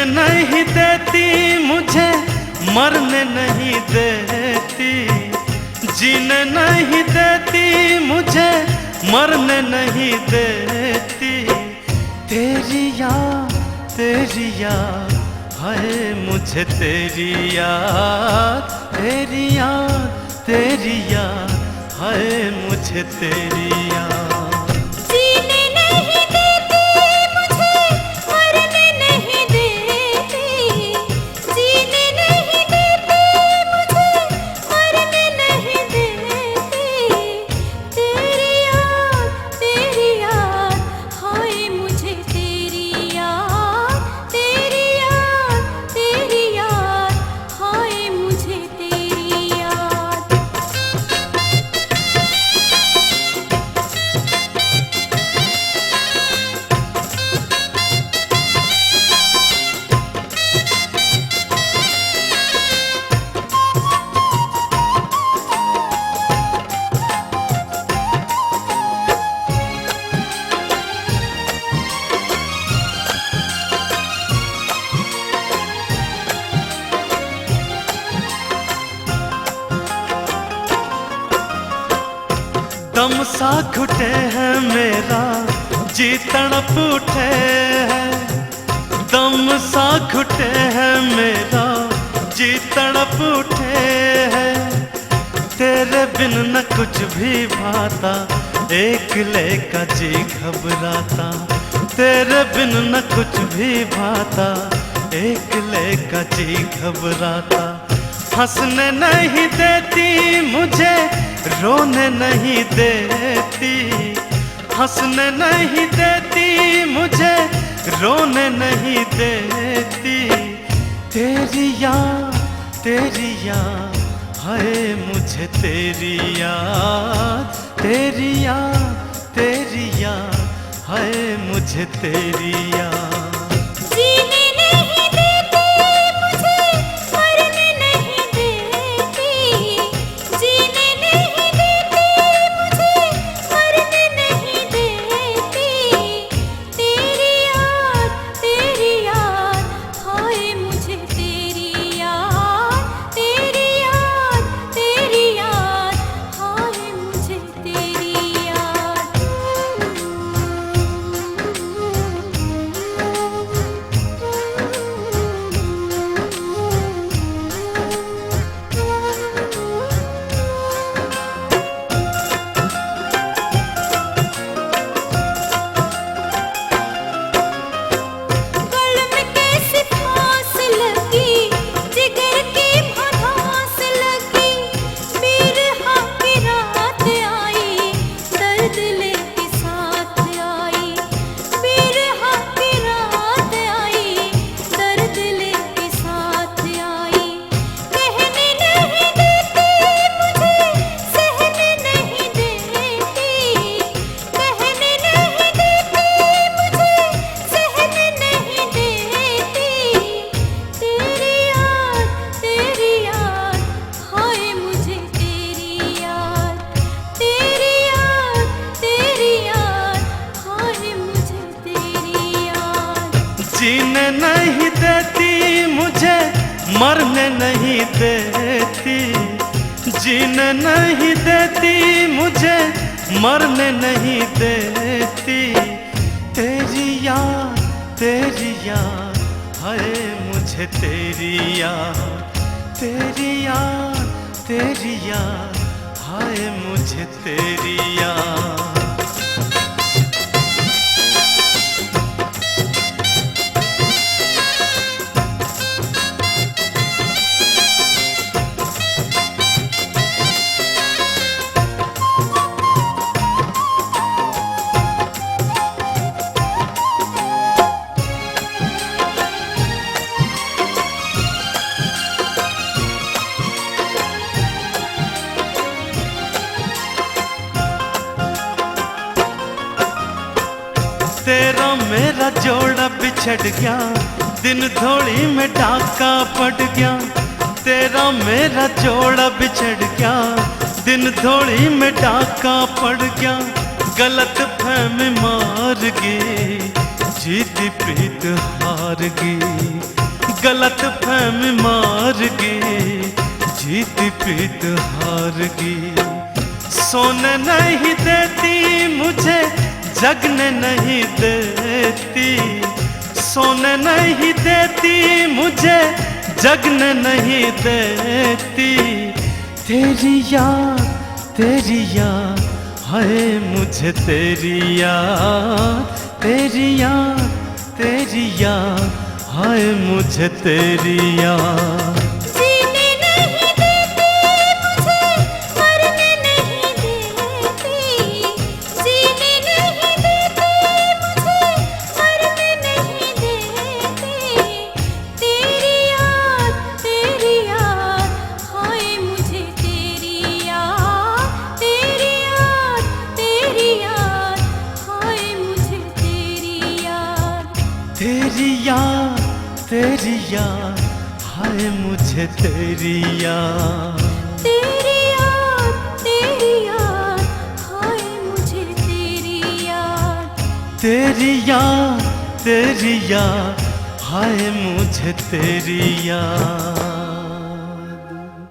नहीं देती मुझे, मरने नहीं देती, जीने नहीं देती मुझे, मरने नहीं देती। तेरी याद है मुझे, तेरी याद, तेरी याद, तेरी याद है मुझे, तेरी याद। दम सा घुटे है मेरा, जी तड़प उठे है। दम सा घुटे है मेरा, जी तड़प उठे है। तेरे बिन न कुछ भी भाता, एकले का जी घबराता। तेरे बिन न कुछ भी भाता, एकले का जी घबराता। हंसने नहीं देती मुझे, रोने नहीं देती। हंसने नहीं देती मुझे, रोने नहीं देती। तेरी याद है मुझे, तेरी याद, तेरी याद, तेरी याद है मुझे, तेरी याद। जीने नहीं देती मुझे, मरने नहीं देती। जीने नहीं देती मुझे, मरने नहीं देती। तेरी याद है मुझे, तेरी याद, तेरी याद, तेरी याद है मुझे, तेरी याद। तेरा मेरा जोड़ा बिछड़ गया, दिन थोड़ी में डाका पड़ गया। तेरा मेरा जोड़ा बिछड़ गया, दिन थोड़ी में डाका पड़ गया। गलत फहमी मार गई, जीती प्रीत हार गई, गलत फहमी मार गई, जीती प्रीत हार गई। सोने नहीं देती मुझे, जगने नहीं देती, सोने नहीं देती मुझे, जगने नहीं देती। तेरी याद हाय मुझे तेरी याद हाय मुझे तेरी याद। जीने नहीं देती मुझे, मरने नहीं देती, जीने नहीं देती मुझे, मरने नहीं देती। तेरी याद हाय मुझे तेरी याद, तेरी याद हाय मुझे तेरी याद। तेरी याद हाय मुझे तेरी याद। तेरी याद हाय मुझे तेरी याद। तेरी याद हाय मुझे तेरी याद।